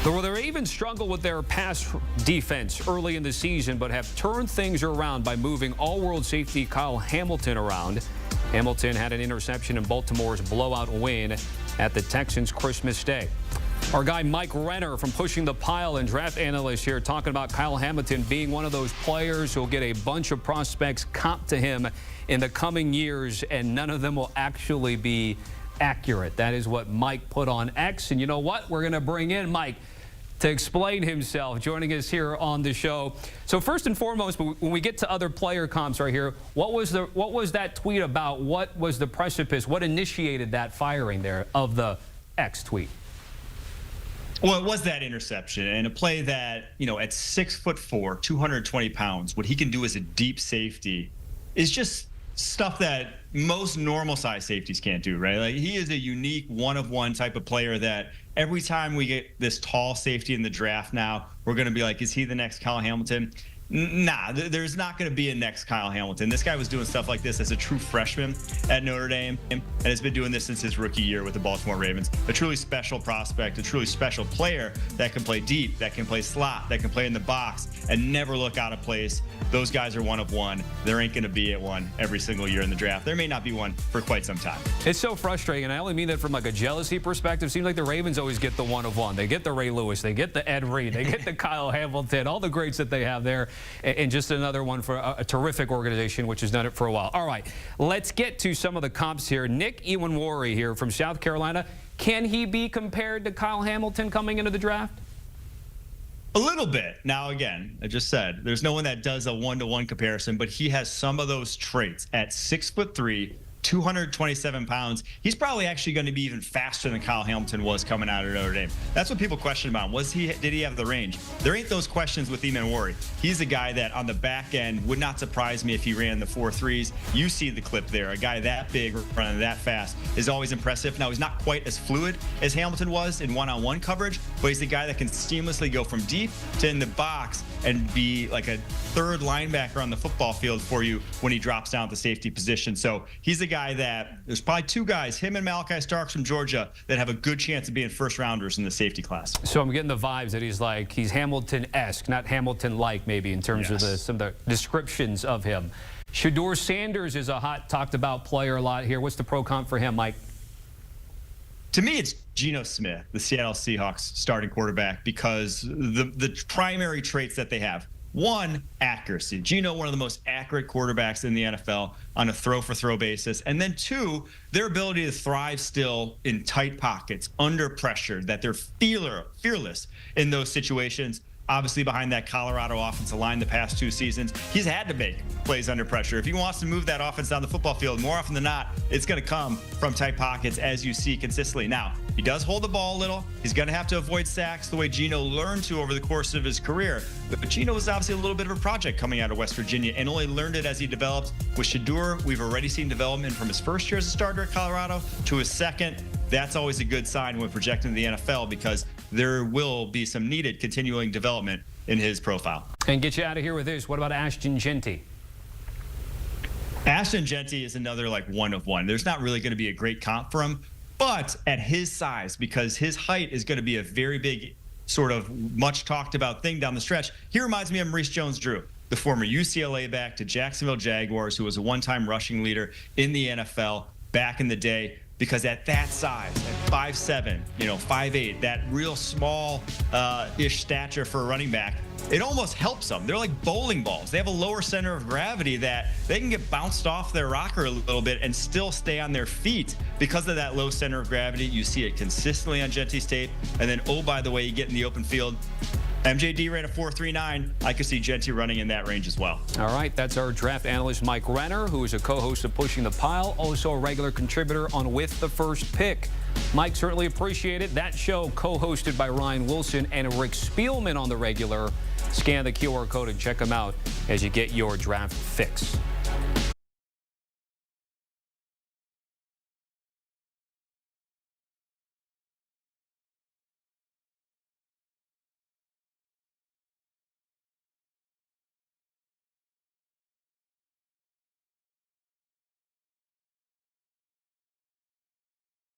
Well, they even struggled with their pass defense early in the season, but have turned things around by moving all-world safety Kyle Hamilton around. Hamilton had an interception in Baltimore's blowout win at the Texans Christmas Day. Our guy Mike Renner from Pushing the Pile and draft analyst here talking about Kyle Hamilton being one of those players who will get a bunch of prospects comp to him in the coming years, and none of them will actually be accurate. That is what Mike put on X. And you know what? We're going to bring in Mike to explain himself, joining us here on the show. So first and foremost, when we get to other player comps right here, what was that tweet about? What was the precipice? What initiated that firing there of the X tweet? Well, it was that interception and a play that, you know, at 6'4", 220 pounds, what he can do as a deep safety is just stuff that most normal size safeties can't do, right? Like, he is a unique one-of-one type of player that every time we get this tall safety in the draft now, we're going to be like, is he the next Kyle Hamilton? Nah, there's not going to be a next Kyle Hamilton. This guy was doing stuff like this as a true freshman at Notre Dame and has been doing this since his rookie year with the Baltimore Ravens. A truly special prospect, a truly special player that can play deep, that can play slot, that can play in the box and never look out of place. Those guys are one of one. There ain't going to be one every single year in the draft. There may not be one for quite some time. It's so frustrating, and I only mean that from like a jealousy perspective. It seems like the Ravens always get the one of one. They get the Ray Lewis, they get the Ed Reed, they get the Kyle Hamilton, all the greats that they have there. And just another one for a terrific organization, which has done it for a while. All right, let's get to some of the comps here. Nickwerry here from South Carolina. Can he be compared to Kyle Hamilton coming into the draft? A little bit. Now, again, I just said, there's no one that does a one-to-one comparison, but he has some of those traits. At 6'3", 227 pounds, he's probably actually going to be even faster than Kyle Hamilton was coming out of Notre Dame. That's what people question about. Did he have the range? There ain't those questions with Nickwerry. He's a guy that on the back end would not surprise me if he ran the 4.3s. You see the clip there. A guy that big running that fast is always impressive. Now, he's not quite as fluid as Hamilton was in one-on-one coverage, but he's the guy that can seamlessly go from deep to in the box and be like a third linebacker on the football field for you when he drops down at the safety position. So he's a guy that there's probably two guys, him and Malachi Starks from Georgia, that have a good chance of being first rounders in the safety class. So I'm getting the vibes that he's Hamilton-esque, not Hamilton-like maybe in terms of some of the descriptions of him. Shedeur Sanders is a hot talked about player a lot here. What's the pro comp for him, Mike? To me, it's Geno Smith, the Seattle Seahawks starting quarterback, because the primary traits that they have. One, accuracy. Geno, one of the most accurate quarterbacks in the NFL on a throw-for-throw basis. And then two, their ability to thrive still in tight pockets, under pressure, that they're fearless in those situations. Obviously, behind that Colorado offensive line the past 2 seasons, he's had to make plays under pressure. If he wants to move that offense down the football field, more often than not, it's going to come from tight pockets, as you see consistently. Now, he does hold the ball a little. He's going to have to avoid sacks the way Geno learned to over the course of his career. But Geno was obviously a little bit of a project coming out of West Virginia and only learned it as he developed. With Shedeur, we've already seen development from his first year as a starter at Colorado to his second. That's always a good sign when projecting the NFL, because there will be some needed continuing development in his profile. And get you out of here with this. What about Ashton Jeanty? Ashton Jeanty is another like one of one. There's not really going to be a great comp for him, but at his size, because his height is going to be a very big sort of much talked about thing down the stretch. He reminds me of Maurice Jones-Drew, the former UCLA back to Jacksonville Jaguars, who was a one-time rushing leader in the NFL back in the day. Because at that size, at 5'7", 5'8", that real small-ish stature for a running back, it almost helps them. They're like bowling balls. They have a lower center of gravity that they can get bounced off their rocker a little bit and still stay on their feet because of that low center of gravity. You see it consistently on Jeanty's tape. And then, oh, by the way, you get in the open field. MJD ran a 4.39. I could see Jeanty running in that range as well. All right, that's our draft analyst, Mike Renner, who is a co-host of Pushing the Pile, also a regular contributor on With the First Pick. Mike, certainly appreciate it. That show co-hosted by Ryan Wilson and Rick Spielman on the regular. Scan the QR code and check them out as you get your draft fix.